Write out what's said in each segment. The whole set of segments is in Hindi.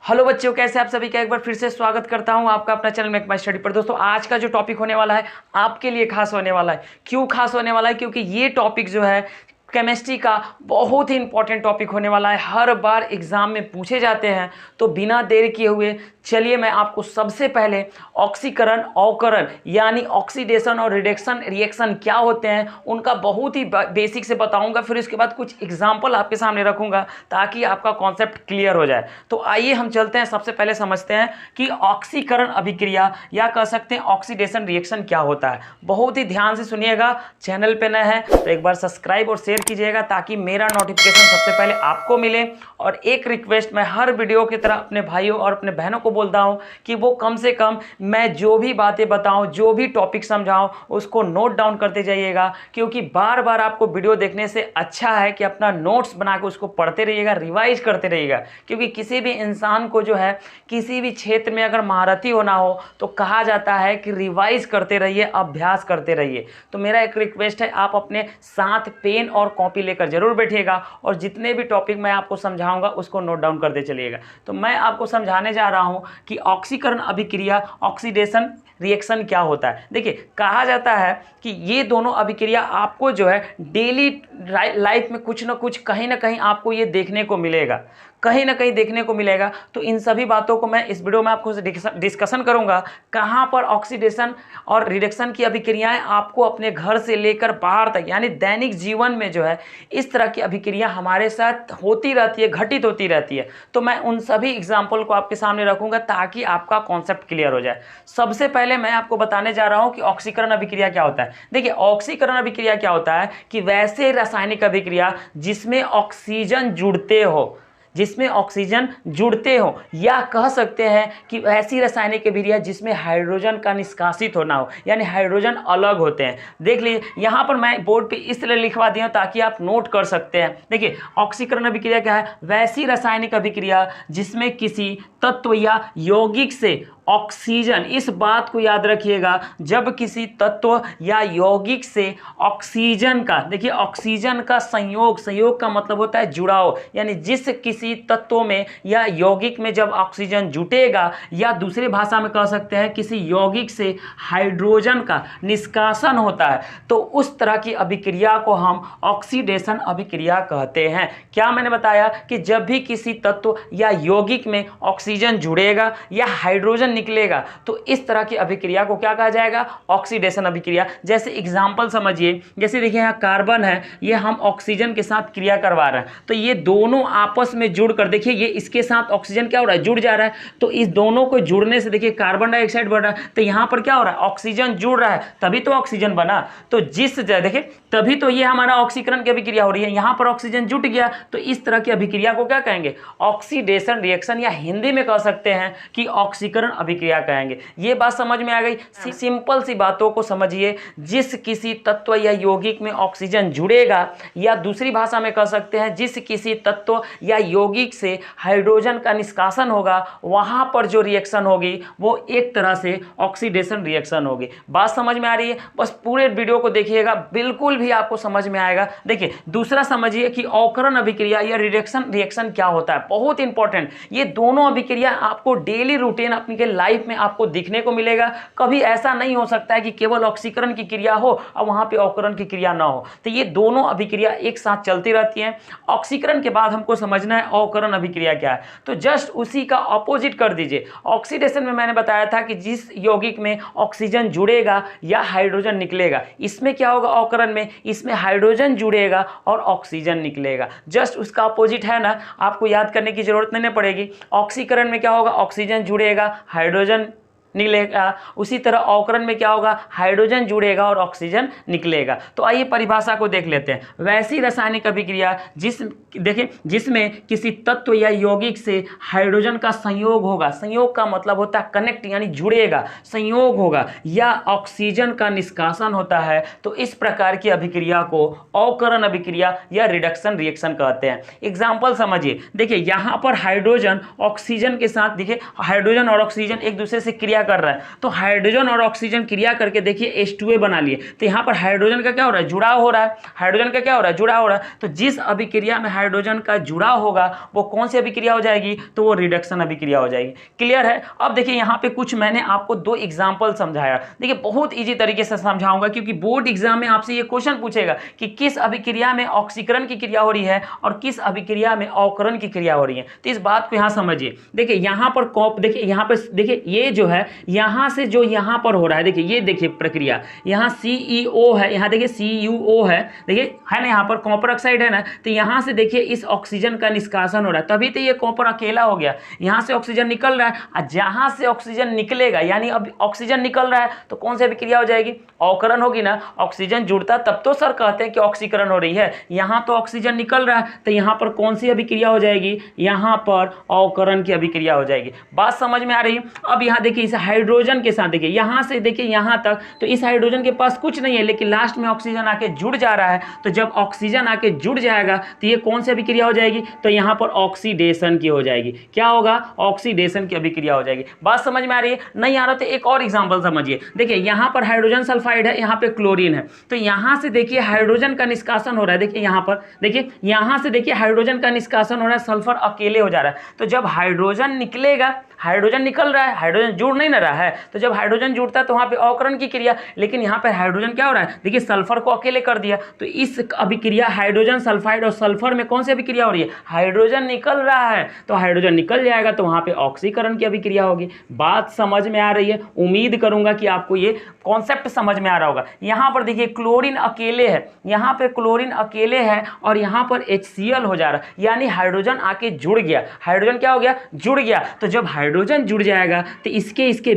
हेलो बच्चों, कैसे आप सभी का एक बार फिर से स्वागत करता हूं आपका अपना चैनल मेक माई स्टडी पर। दोस्तों आज का जो टॉपिक होने वाला है आपके लिए खास होने वाला है। क्यों खास होने वाला है? क्योंकि ये टॉपिक जो है केमिस्ट्री का बहुत ही इंपॉर्टेंट टॉपिक होने वाला है। हर बार एग्जाम में पूछे जाते हैं। तो बिना देर किए हुए चलिए मैं आपको सबसे पहले ऑक्सीकरण अवकरण यानी ऑक्सीडेशन और रिडक्शन रिएक्शन क्या होते हैं उनका बहुत ही बेसिक से बताऊंगा। फिर उसके बाद कुछ एग्जाम्पल आपके सामने रखूंगा ताकि आपका कॉन्सेप्ट क्लियर हो जाए। तो आइए हम चलते हैं, सबसे पहले समझते हैं कि ऑक्सीकरण अभिक्रिया या कह सकते हैं ऑक्सीडेशन रिएक्शन क्या होता है। बहुत ही ध्यान से सुनिएगा। चैनल पे नए हैं तो एक बार सब्सक्राइब और शेयर कीजिएगा ताकि मेरा नोटिफिकेशन सबसे पहले आपको मिले। और एक रिक्वेस्ट, मैं हर वीडियो की तरह अपने भाइयों और अपने बहनों को बोलता हूं कि वो कम से कम मैं जो भी बातें बताऊं, जो भी टॉपिक समझाऊं, उसको नोट डाउन करते जाइएगा। क्योंकि बार बार आपको वीडियो देखने से अच्छा है कि अपना नोट्स बना के उसको पढ़ते रहिएगा, रिवाइज करते रहिएगा। क्योंकि किसी भी इंसान को जो है किसी भी क्षेत्र में अगर महारथी होना हो तो कहा जाता है कि रिवाइज करते रहिए, अभ्यास करते रहिए। तो मेरा एक रिक्वेस्ट है, आप अपने साथ पेन और कॉपी लेकर जरूर बैठिएगा और जितने भी टॉपिक मैं आपको समझाऊंगा उसको नोट डाउन करते चलिएगा। तो मैं आपको समझाने जा रहा हूं कि ऑक्सीकरण अभिक्रिया ऑक्सीडेशन रिएक्शन क्या होता है। देखिए, कहा जाता है कि ये दोनों अभिक्रिया आपको जो है डेली लाइफ में कुछ ना कुछ कहीं ना कहीं आपको ये देखने को मिलेगा, कहीं ना कहीं देखने को मिलेगा। तो इन सभी बातों को मैं इस वीडियो में आपको डिस्कशन करूंगा। कहां पर ऑक्सीडेशन और रिडक्शन की अभिक्रियाएं आपको अपने घर से लेकर बाहर तक यानी दैनिक जीवन में जो है इस तरह की अभिक्रिया हमारे साथ होती रहती है, घटित होती रहती है। तो मैं उन सभी एग्जाम्पल को आपके सामने रखूंगा ताकि आपका कॉन्सेप्ट क्लियर हो जाए। सबसे पहले मैं आपको बताने जा रहा हूं कि ऑक्सीकरण अभिक्रिया क्या होता है। देखिए, ऑक्सीकरण अभिक्रिया क्या होता है कि वैसे रासायनिक अभिक्रिया जिसमें ऑक्सीजन जुड़ते हो, जिसमें ऑक्सीजन जुड़ते हो, या कह सकते हैं कि ऐसी रासायनिक अभिक्रिया जिसमें हाइड्रोजन का निष्कासित होना हो, यानी हाइड्रोजन अलग होते हैं। देख लीजिए, यहाँ पर मैं बोर्ड पे इसलिए लिखवा दिया ताकि आप नोट कर सकते हैं। देखिए, ऑक्सीकरण अभिक्रिया क्या है? वैसी रासायनिक अभिक्रिया जिसमें किसी तत्व या यौगिक से ऑक्सीजन, इस बात को याद रखिएगा, जब किसी तत्व या यौगिक से ऑक्सीजन का, देखिए ऑक्सीजन का संयोग, संयोग का मतलब होता है जुड़ाव, यानी जिस किसी तत्व में या यौगिक में जब ऑक्सीजन जुटेगा, या दूसरी भाषा में कह सकते हैं किसी यौगिक से हाइड्रोजन का निष्कासन होता है, तो उस तरह की अभिक्रिया को हम ऑक्सीडेशन अभिक्रिया कहते हैं। क्या मैंने बताया कि जब भी किसी तत्व या यौगिक में ऑक्सीजन जुड़ेगा या हाइड्रोजन निकलेगा तो इस तरह की अभिक्रिया को क्या कहा जाएगा? ऑक्सीडेशन अभिक्रिया। जैसे एग्जांपल समझिए, जैसे देखिए यहाँ कार्बन है, ये हम ऑक्सीजन के साथ क्रिया करवा रहे हैं, तो ये दोनों आपस में जुड़कर, देखिए ये इसके साथ ऑक्सीजन क्या हो रहा है? जुड़ जा रहा है। तो इस दोनों को जुड़ने से देखिए कार्बन डाइऑक्साइड बढ़ रहा है, तो यहाँ पर क्या हो रहा है? ऑक्सीजन जुड़ रहा है, तभी तो ऑक्सीजन बना। तो जिस देखिए, तभी तो ये हमारा ऑक्सीकरण की अभिक्रिया हो रही है। यहाँ पर ऑक्सीजन जुट गया तो इस तरह की अभिक्रिया को क्या कहेंगे? ऑक्सीडेशन रिएक्शन, या हिंदी में कह सकते हैं कि ऑक्सीकरण अभिक्रिया कहेंगे। ये बात समझ में आ गई? सिंपल सी बातों को समझिए। जिस किसी तत्व या यौगिक में ऑक्सीजन जुड़ेगा, या दूसरी भाषा में कह सकते हैं जिस किसी तत्व या यौगिक से हाइड्रोजन का निष्कासन होगा, वहां पर जो रिएक्शन होगी वो एक तरह से ऑक्सीडेशन रिएक्शन होगी। बात समझ में आ रही है? बस पूरे वीडियो को देखिएगा, बिल्कुल भी आपको समझ में आएगा। देखिए, दूसरा समझिए कि अवकरण अभिक्रिया या रिडक्शन रिएक्शन क्या होता है। बहुत इंपॉर्टेंट, ये दोनों अभिक्रिया आपको डेली रूटीन अपनी के लाइफ में आपको दिखने को मिलेगा। कभी ऐसा नहीं हो सकता है कि केवल ऑक्सीकरण की क्रिया हो और वहां पे अवकरण की क्रिया ना हो। तो ये दोनों अभिक्रिया एक साथ चलती रहती हैं। ऑक्सीकरण के बाद हमको समझना है अवकरण अभिक्रिया क्या है। तो जस्ट उसी का ऑपोजिट कर दीजिए। ऑक्सीडेशन में मैंने बताया था कि जिस यौगिक में ऑक्सीजन जुड़ेगा या हाइड्रोजन निकलेगा, इसमें क्या होगा? अवकरण में इसमें हाइड्रोजन जुड़ेगा और ऑक्सीजन निकलेगा। जस्ट उसका ऑपोजिट है ना, आपको याद करने की जरूरत नहीं पड़ेगी। ऑक्सीकरण में क्या होगा? ऑक्सीजन जुड़ेगा, हाइड्रोजन निकलेगा। उसी तरह अवकरण में क्या होगा? हाइड्रोजन जुड़ेगा और ऑक्सीजन निकलेगा। तो आइए परिभाषा को देख लेते हैं। वैसी रासायनिक अभिक्रिया देखिए जिसमें किसी तत्व या यौगिक से हाइड्रोजन का संयोग होगा, संयोग का मतलब होता है कनेक्ट, यानी जुड़ेगा, संयोग होगा, या ऑक्सीजन का निष्कासन होता है, तो इस प्रकार की अभिक्रिया को अवकरण अभिक्रिया या रिडक्शन रिएक्शन कहते हैं। एग्जाम्पल समझिए, देखिए यहाँ पर हाइड्रोजन ऑक्सीजन के साथ, देखिए हाइड्रोजन और ऑक्सीजन एक दूसरे से क्रिया कर रहा है, तो हाइड्रोजन और ऑक्सीजन क्रिया करके देखिए H2A बना लिए। तो यहाँ पर हाइड्रोजन का क्या हो रहा है, जुड़ाव हो रहा है, हाइड्रोजन का क्या हो रहा है, जुड़ाव हो रहा है। तो जिस अभिक्रिया में हाइड्रोजन का जुड़ाव होगा वो कौन सी अभिक्रिया हो जाएगी, तो वो रिडक्शन अभिक्रिया हो जाएगी। क्लियर है। अब देखिए यहाँ पे कुछ मैंने आपको 2 एग्जाम्पल समझाया। देखिए बहुत ईजी तरीके से समझाऊंगा, क्योंकि बोर्ड एग्जाम में आपसे ये क्वेश्चन पूछेगा कि किस अभिक्रिया में ऑक्सीकरण की क्रिया हो रही है और किस अभिक्रिया में अवकरण की क्रिया हो रही है। तो इस बात को यहाँ समझिए। देखिए यहाँ पर देखिए यहाँ पे देखिए ये जो है यहाँ से जो यहाँ पर हो रहा है, देखिए ये देखिए प्रक्रिया, यहाँ CEO है, यहाँ देखिए CuO है, देखिए है ना, यहाँ पर कॉपर ऑक्साइड है ना, तो यहाँ से देखिए इस ऑक्सीजन का निष्कासन हो रहा है, तभी तो ये कॉपर अकेला हो गया। यहाँ से ऑक्सीजन निकल रहा है और जहाँ से ऑक्सीजन निकलेगा, यानी अब ऑक्सीजन निकल रहा है तो कौन सी अभिक्रिया हो जाएगी, अवकरण होगी ना। ऑक्सीजन जुड़ता तब तो सर कहते हैं कि ऑक्सीकरण हो रही है। यहाँ तो ऑक्सीजन निकल रहा है तो यहाँ पर कौन सी अभिक्रिया हो जाएगी, यहाँ पर अवकरण की अभिक्रिया हो जाएगी। बात समझ में आ रही है। अब यहाँ देखिए इस हाइड्रोजन के साथ देखिए यहाँ से देखिए यहाँ तक, तो इस हाइड्रोजन के पास कुछ नहीं है, लेकिन लास्ट में ऑक्सीजन आके जुड़ जा रहा है। तो जब ऑक्सीजन आके जुड़ जाएगा तो ये कौन सी अभिक्रिया हो जाएगी, तो यहाँ पर ऑक्सीडेशन की हो जाएगी। क्या होगा, ऑक्सीडेशन की अभिक्रिया हो जाएगी। बात समझ में आ रही है। नहीं आ रहा तो एक और एग्जांपल समझिए। देखिए यहाँ पर हाइड्रोजन सल्फाइड है, यहाँ पे क्लोरीन है, तो यहाँ से देखिए हाइड्रोजन का निष्कासन हो रहा है। देखिए यहाँ पर देखिए यहाँ से देखिए हाइड्रोजन का निष्कासन हो रहा है, सल्फर अकेले हो जा रहा है। तो जब हाइड्रोजन निकलेगा, हाइड्रोजन निकल रहा है, हाइड्रोजन जुड़ नहीं ना रहा है, तो जब हाइड्रोजन जुड़ता है तो वहाँ पे अवकरण की क्रिया, लेकिन यहाँ पे हाइड्रोजन क्या हो रहा है, देखिए सल्फर को अकेले कर दिया। तो इस अभिक्रिया हाइड्रोजन सल्फाइड और सल्फर में कौन सी अभिक्रिया हो रही है, हाइड्रोजन निकल रहा है, तो हाइड्रोजन निकल जाएगा तो वहाँ पे ऑक्सीकरण की अभिक्रिया होगी। बात समझ में आ रही है। उम्मीद करूंगा कि आपको ये कॉन्सेप्ट समझ में आ रहा होगा। यहाँ पर देखिए क्लोरीन अकेले है, यहाँ पे क्लोरीन अकेले है और यहाँ पर HCl हो जा रहा है, यानी हाइड्रोजन आके जुड़ गया। हाइड्रोजन क्या हो गया, जुड़ गया। तो जब हाइड्रोजन जुड़ जाएगा तो इसके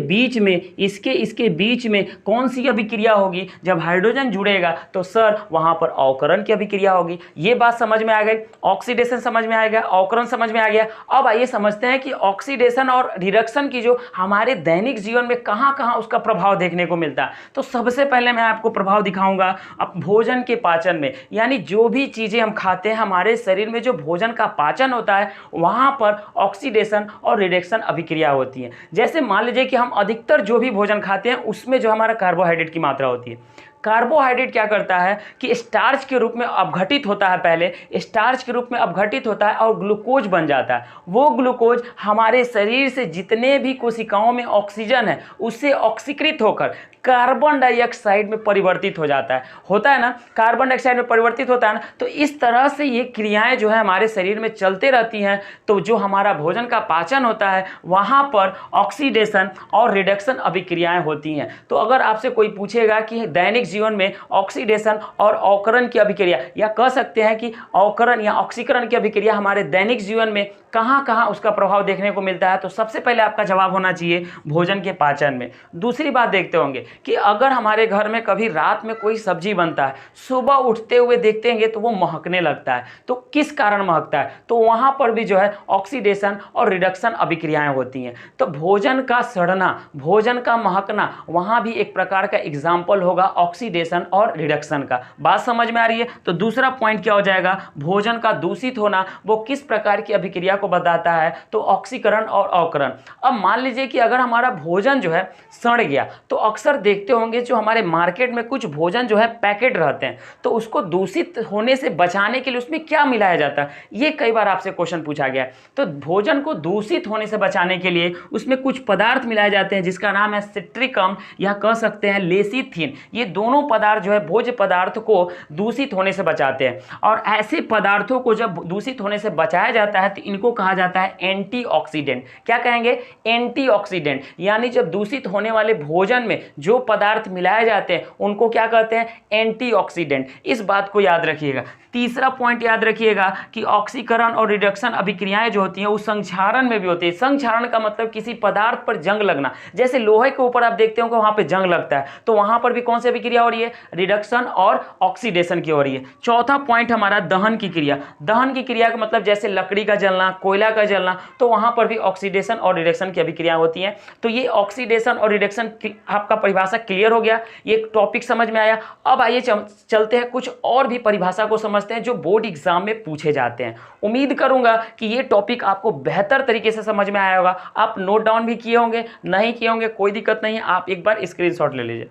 बीच में कौन सी अभिक्रिया होगी, जब हाइड्रोजन जुड़ेगा तो सर वहां पर अवकरण की अभिक्रिया होगी। ये बात समझ में आ गई। ऑक्सीडेशन समझ में आ गया, अवकरण समझ में आ गया। अब आइए समझते हैं कि ऑक्सीडेशन और रिडक्शन की जो हमारे दैनिक जीवन में कहां कहां उसका प्रभाव देखने को मिलता है। तो सबसे पहले मैं आपको प्रभाव दिखाऊंगा अब भोजन के पाचन में, यानी जो भी चीजें हम खाते हैं हमारे शरीर में जो भोजन का पाचन होता है वहां पर ऑक्सीडेशन और रिडक्शन अभिक्रिया होती है। जैसे मान लीजिए कि हम अधिकतर जो भी भोजन खाते हैं उसमें जो हमारा कार्बोहाइड्रेट की मात्रा होती है, कार्बोहाइड्रेट क्या करता है कि स्टार्च के रूप में अपघटित होता है, पहले स्टार्च के रूप में अपघटित होता है और ग्लूकोज बन जाता है। वो ग्लूकोज हमारे शरीर से जितने भी कोशिकाओं में ऑक्सीजन है उससे ऑक्सीकृत होकर कार्बन डाइऑक्साइड में परिवर्तित हो जाता है, होता है ना, कार्बन डाइऑक्साइड में परिवर्तित होता है ना। तो इस तरह से ये क्रियाएं जो है हमारे शरीर में चलते रहती हैं। तो जो हमारा भोजन का पाचन होता है वहाँ पर ऑक्सीडेशन और रिडक्शन अभिक्रियाएं होती हैं। तो अगर आपसे कोई पूछेगा कि दैनिक जीवन में ऑक्सीडेशन और अवकरण की अभिक्रिया, या कह सकते हैं कि अवकरण या ऑक्सीकरण की अभिक्रिया हमारे दैनिक जीवन में कहाँ कहाँ उसका प्रभाव देखने को मिलता है, तो सबसे पहले आपका जवाब होना चाहिए भोजन के पाचन में। दूसरी बात देखते होंगे कि अगर हमारे घर में कभी रात में कोई सब्जी बनता है, सुबह उठते हुए देखते हैं तो वो महकने लगता है, तो किस कारण महकता है, तो वहाँ पर भी जो है ऑक्सीडेशन और रिडक्शन अभिक्रियाएं होती हैं। तो भोजन का सड़ना, भोजन का महकना, वहाँ भी एक प्रकार का एग्जाम्पल होगा ऑक्सीडेशन और रिडक्शन का। बात समझ में आ रही है। तो दूसरा पॉइंट क्या हो जाएगा, भोजन का दूषित होना वो किस प्रकार की अभिक्रिया को बताता है, तो ऑक्सीकरण और अवकरण। अब मान लीजिए कि अगर हमारा भोजन जो है सड़ गया, तो अक्सर देखते होंगे जो हमारे मार्केट में कुछ भोजन जो है पैकेट रहते हैं, तो उसको दूषित होने से बचाने के लिए उसमें क्या मिलाया जाता है, ये कई बार आपसे क्वेश्चन पूछा गया है। तो भोजन को दूषित होने से बचाने के लिए उसमें कुछ पदार्थ मिलाए जाते हैं जिसका नाम है सिट्रिकम या कह सकते हैं लेसिथिन। ये दोनों पदार्थ जो है भोज्य पदार्थ को दूषित होने से बचाते हैं। और ऐसे पदार्थों को जब दूषित होने से बचाया जाता है तो इनको कहा जाता है एंटीऑक्सीडेंट। क्या कहेंगे, एंटीऑक्सीडेंट। यानी जब दूषित होने वाले भोजन में जो पदार्थ मिलाए जाते हैं उनको क्या कहते हैं, एंटीऑक्सीडेंट। इस बात को याद रखिएगा। तीसरा पॉइंट याद रखिएगा कि ऑक्सीकरण और रिडक्शन अभिक्रियाएं जो होती हैं वो संक्षारण में भी होती है। संक्षारण का मतलब किसी पदार्थ पर जंग लगना, जैसे लोहे के ऊपर आप देखते हो कि वहां पे जंग लगता है, तो वहां पर भी कौन सी अभिक्रिया हो रही है, रिडक्शन और ऑक्सीडेशन की हो रही है। चौथा पॉइंट हमारा दहन की क्रिया। दहन की क्रिया का मतलब जैसे लकड़ी का जलना, कोयला का जलना, तो वहां पर भी ऑक्सीडेशन और रिडक्शन की अभिक्रिया होती हैं। तो ये ऑक्सीडेशन और रिडक्शन आपका परिभाषा क्लियर हो गया, ये टॉपिक समझ में आया। अब आइए चलते हैं कुछ और भी परिभाषा को समझते हैं जो बोर्ड एग्जाम में पूछे जाते हैं। उम्मीद करूंगा कि ये टॉपिक आपको बेहतर तरीके से समझ में आया होगा। आप नोट डाउन भी किए होंगे, नहीं किए होंगे कोई दिक्कत नहीं है, आप एक बार स्क्रीनशॉट ले लीजिए।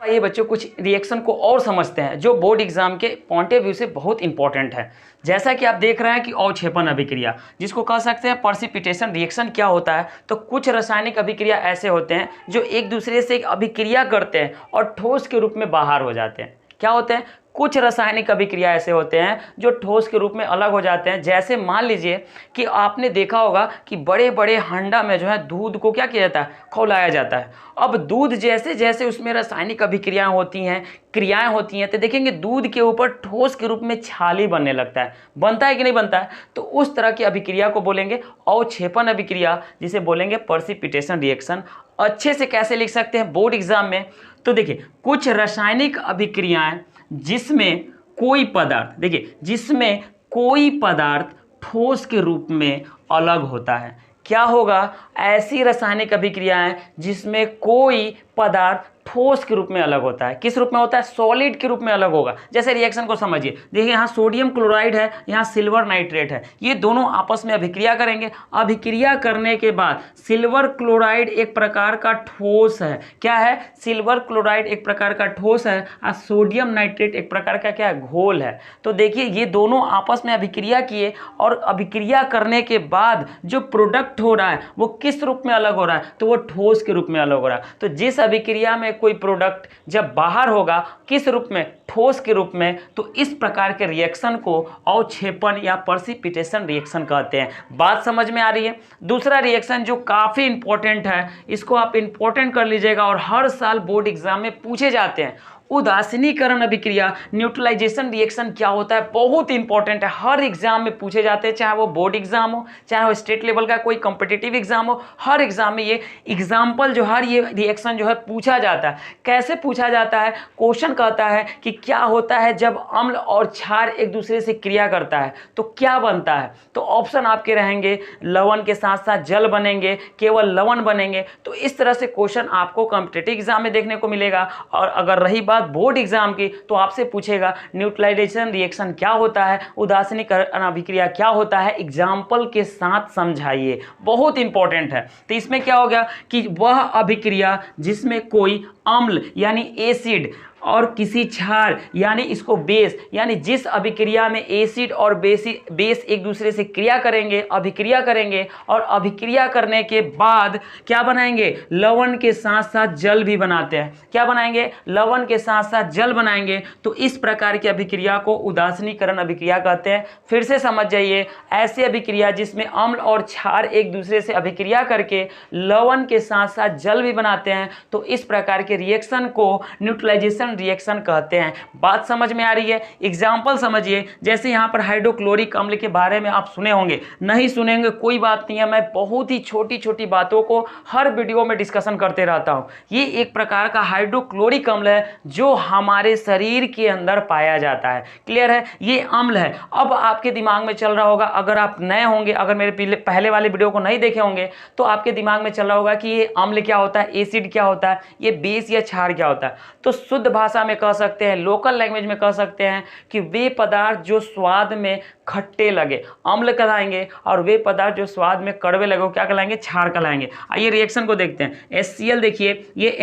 आइए बच्चों कुछ रिएक्शन को और समझते हैं जो बोर्ड एग्जाम के पॉइंट ऑफ व्यू से बहुत इंपॉर्टेंट है। जैसा कि आप देख रहे हैं कि अवक्षेपण अभिक्रिया जिसको कह सकते हैं प्रेसिपिटेशन रिएक्शन क्या होता है, तो कुछ रासायनिक अभिक्रिया ऐसे होते हैं जो एक दूसरे से अभिक्रिया करते हैं और ठोस के रूप में बाहर हो जाते हैं। क्या होते हैं? कुछ रासायनिक अभिक्रिया ऐसे होते हैं जो ठोस के रूप में अलग हो जाते हैं। जैसे मान लीजिए कि आपने देखा होगा कि बड़े बड़े हंडा में जो है दूध को क्या किया जाता है? खौलाया जाता है। अब दूध जैसे जैसे उसमें रासायनिक अभिक्रियाएं होती हैं, क्रियाएं होती हैं, तो देखेंगे दूध के ऊपर ठोस के रूप में छाली बनने लगता है। बनता है कि नहीं बनता है? तो उस तरह की अभिक्रिया को बोलेंगे अवक्षेपण अभिक्रिया, जिसे बोलेंगे प्रेसिपिटेशन रिएक्शन। अच्छे से कैसे लिख सकते हैं बोर्ड एग्जाम में? तो देखिए कुछ रासायनिक अभिक्रियाएं जिसमें कोई पदार्थ, देखिए जिसमें कोई पदार्थ ठोस के रूप में अलग होता है। क्या होगा? ऐसी रासायनिक अभिक्रियाएं जिसमें कोई पदार्थ ठोस के रूप में अलग होता है। किस रूप में होता है? सॉलिड के रूप में अलग होगा। जैसे रिएक्शन को समझिए, देखिए यहाँ सोडियम क्लोराइड है, यहाँ सिल्वर नाइट्रेट है, ये दोनों आपस में अभिक्रिया करेंगे। अभिक्रिया करने के बाद सिल्वर क्लोराइड एक प्रकार का ठोस है। क्या है? सिल्वर क्लोराइड एक प्रकार का ठोस है और सोडियम नाइट्रेट एक प्रकार का क्या है? घोल है। तो देखिए ये दोनों आपस में अभिक्रिया किए और अभिक्रिया करने के बाद जो प्रोडक्ट हो रहा है वो किस रूप में अलग हो रहा है? तो वो ठोस के रूप में अलग हो रहा है। तो जिस अभिक्रिया में कोई प्रोडक्ट जब बाहर होगा किस रूप में? ठोस के रूप में, तो इस प्रकार के रिएक्शन को अवक्षेपण या प्रेसिपिटेशन रिएक्शन कहते हैं। बात समझ में आ रही है? दूसरा रिएक्शन जो काफ़ी इंपॉर्टेंट है, इसको आप इंपॉर्टेंट कर लीजिएगा और हर साल बोर्ड एग्जाम में पूछे जाते हैं, उदासीनीकरण अभिक्रिया, न्यूट्रलाइजेशन रिएक्शन क्या होता है? बहुत इंपॉर्टेंट है, हर एग्जाम में पूछे जाते हैं, चाहे वो बोर्ड एग्जाम हो, चाहे वो स्टेट लेवल का कोई कॉम्पिटिटिव एग्जाम हो, हर एग्जाम में ये एग्जाम्पल जो हर ये रिएक्शन जो है पूछा जाता है। कैसे पूछा जाता है? क्वेश्चन कहता है कि क्या होता है जब अम्ल और क्षार एक दूसरे से क्रिया करता है तो क्या बनता है? तो ऑप्शन आपके रहेंगे लवण के साथ साथ जल बनेंगे, केवल लवण बनेंगे। तो इस तरह से क्वेश्चन आपको कॉम्पिटिटिव एग्जाम में देखने को मिलेगा। और अगर रही बात बोर्ड एग्जाम की, तो आपसे पूछेगा न्यूट्रलाइजेशन रिएक्शन क्या होता है, उदासीनीकरण अभिक्रिया क्या होता है, एग्जाम्पल के साथ समझाइए। बहुत इंपॉर्टेंट है। तो इसमें क्या हो गया कि वह अभिक्रिया जिसमें कोई अम्ल यानी एसिड और किसी क्षार यानी इसको बेस, यानी जिस अभिक्रिया में एसिड और बेस एक दूसरे से क्रिया करेंगे, अभिक्रिया करेंगे और अभिक्रिया करने के बाद क्या बनाएंगे? लवण के साथ साथ जल भी बनाते हैं। क्या बनाएंगे? लवण के साथ साथ जल बनाएंगे। तो इस प्रकार की अभिक्रिया को उदासीनीकरण अभिक्रिया कहते हैं। फिर से समझ जाइए, ऐसी अभिक्रिया जिसमें अम्ल और क्षार एक दूसरे से अभिक्रिया करके लवण के साथ साथ जल भी बनाते हैं, तो इस प्रकार के रिएक्शन को न्यूट्रलाइजेशन रिएक्शन कहते हैं। बात समझ में आ रही है? एग्जाम्पल समझिए, जैसे यहां पर हाइड्रोक्लोरिक अम्ल के बारे में आप सुने होंगे, नहीं सुनेंगे कोई बात नहीं है, मैं बहुत ही छोटी छोटी बातों को हर वीडियो में डिस्कशन करते रहता हूं। ये एक प्रकार का हाइड्रोक्लोरिक अम्ल है जो हमारे शरीर के अंदर पाया जाता है। क्लियर है? ये अम्ल है। अब आपके दिमाग में चल रहा होगा, अगर आप नए होंगे, अगर मेरे पहले वाले वीडियो को नहीं देखे होंगे, तो आपके दिमाग में चल रहा होगा कि ये अम्ल क्या होता है, एसिड क्या होता है, ये बेस या क्षार क्या होता है। तो शुद्ध भाषा में कह सकते हैं, लोकल लैंग्वेज में कह सकते हैं कि वे पदार्थ जो स्वाद में खट्टे लगे अम्ल कहलाएंगे और वे पदार्थ जो स्वाद में कड़वे लगे क्या कहलाएंगे? क्षार कहलाएंगे। आइए रिएक्शन को देखते हैं। HCl देखिए, ये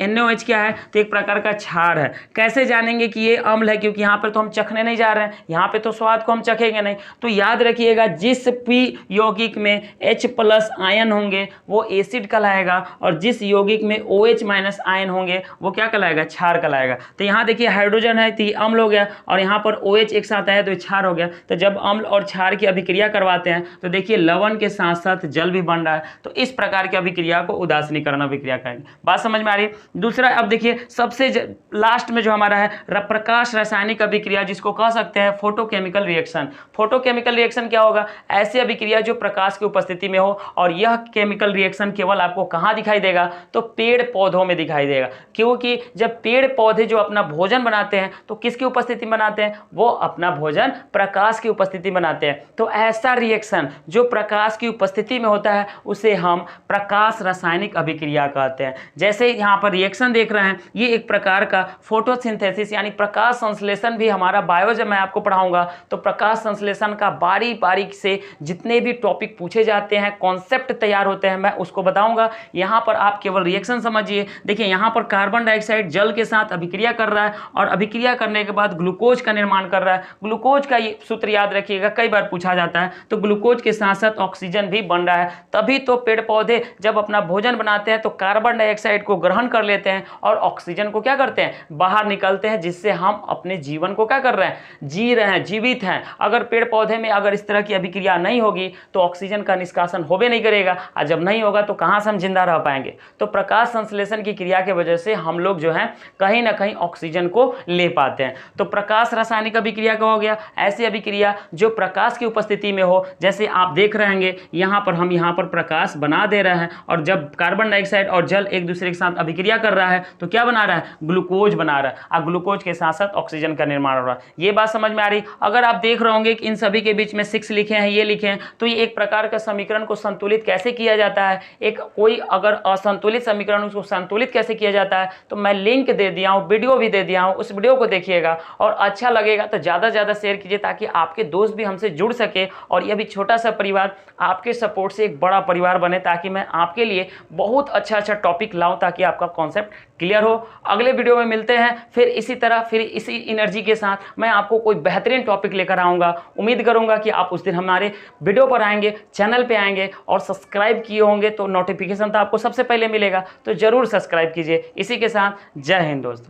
NOH क्या है? तो एक प्रकार का क्षार है। कैसे जानेंगे कि ये अम्ल है? क्योंकि यहाँ पर तो हम चखने नहीं जा रहे हैं, यहाँ पे तो स्वाद को हम चखेंगे नहीं। तो याद रखिएगा, जिस P यौगिक में H+ आयन होंगे वो एसिड कहलाएगा और जिस यौगिक में OH- आयन होंगे वो क्या कहलाएगा? क्षार कहलाएगा। तो यहाँ देखिए हाइड्रोजन है तो ये अम्ल हो गया और यहाँ पर OH एक साथ आया तो ये क्षार हो गया। तो जब अम्ल और क्षार की अभिक्रिया करवाते हैं तो देखिए लवण के साथ साथ जल भी बन रहा है। तो इस प्रकार की अभिक्रिया को उदासीनीकरण अभिक्रिया कहेंगे। बात समझ में आ रही है? दूसरा अब देखिए सबसे लास्ट में जो हमारा है प्रकाश रासायनिक अभिक्रिया, जिसको कह सकते हैं फोटोकेमिकल रिएक्शन। फोटोकेमिकल रिएक्शन क्या होगा? ऐसी अभिक्रिया जो प्रकाश की उपस्थिति में हो और यह केमिकल रिएक्शन केवल आपको कहाँ दिखाई देगा? तो पेड़ पौधों में दिखाई देगा। क्योंकि जब पेड़ पौधे जो अपना भोजन बनाते हैं तो किसकी उपस्थिति में बनाते हैं? वो अपना भोजन प्रकाश की उपस्थिति में बनाते हैं। तो ऐसा रिएक्शन जो प्रकाश की उपस्थिति में होता है उसे हम प्रकाश रासायनिक अभिक्रिया कहते हैं। जैसे यहाँ पर रिएक्शन देख रहे हैं, ये एक प्रकार का फोटोसिंथेसिस यानी प्रकाश संश्लेषण भी हमारा बायो जब मैं आपको पढ़ाऊंगा तो प्रकाश संश्लेषण का बारीक बारीक से जितने भी टॉपिक पूछे जाते हैं, कॉन्सेप्ट तैयार होते हैं, मैं उसको बताऊंगा। यहाँ पर आप केवल रिएक्शन समझिए। देखिए यहाँ पर कार्बन डाइऑक्साइड जल के साथ अभिक्रिया कर रहा है और अभिक्रिया करने के बाद ग्लूकोज का निर्माण कर रहा है। ग्लूकोज का ये सूत्र याद रखिएगा, कई बार पूछा जाता है। तो ग्लूकोज के साथ साथ ऑक्सीजन भी बन रहा है। तभी तो पेड़ पौधे जब अपना भोजन बनाते हैं तो कार्बन डाइऑक्साइड को ग्रहण कर लेते हैं और ऑक्सीजन को क्या करते हैं? बाहर निकलते हैं, जिससे हम अपने जीवन को क्या कर रहे हैं? जी रहे हैं, जीवित हैं। अगर पेड़ पौधे में अगर इस तरह की अभिक्रिया नहीं होगी तो ऑक्सीजन का निष्कासन होबे नहीं करेगा, और जब नहीं होगा तो कहाँ से हम जिंदा रह पाएंगे? तो प्रकाश संश्लेषण की क्रिया की वजह से हम लोग जो है कहीं ना कहीं ऑक्सीजन को ले पाते हैं। तो प्रकाश रासायनिक अभिक्रिया का हो गया। ऐसी अभिक्रिया जो प्रकाश की उपस्थिति में हो, जैसे आप देख रहे होंगे यहाँ पर हम यहाँ पर प्रकाश बना दे रहे हैं और जब कार्बन डाइऑक्साइड और जल एक दूसरे के साथ अभिक्रिया कर रहा है तो क्या बना रहा है? ग्लूकोज बना रहा है, और ग्लूकोज के साथ साथ ऑक्सीजन का निर्माण हो रहा है। ये बात समझ में आ रही? अगर आप देख रहे होंगे कि इन सभी के बीच में 6 लिखे हैं, ये लिखे हैं, तो ये एक प्रकार का समीकरण को संतुलित कैसे किया जाता है? एक कोई अगर असंतुलित समीकरण उसको संतुलित कैसे किया जाता है तो मैं लिंक दे दिया हूँ, वीडियो भी दे दिया हूँ, उस वीडियो को देखिएगा और अच्छा लगेगा तो ज़्यादा से ज़्यादा शेयर कीजिए ताकि आपके दोस्त भी हमसे जुड़ सके और यह भी छोटा सा परिवार आपके सपोर्ट से एक बड़ा परिवार बने, ताकि मैं आपके लिए बहुत अच्छा अच्छा टॉपिक लाऊं ताकि आपका कॉन्सेप्ट क्लियर हो। अगले वीडियो में मिलते हैं फिर इसी तरह, फिर इसी एनर्जी के साथ मैं आपको कोई बेहतरीन टॉपिक लेकर आऊँगा। उम्मीद करूँगा कि आप उस दिन हमारे वीडियो पर आएंगे, चैनल पे आएंगे और सब्सक्राइब किए होंगे तो नोटिफिकेशन तो आपको सबसे पहले मिलेगा, तो ज़रूर सब्सक्राइब कीजिए। इसी के साथ जय हिंद दोस्त।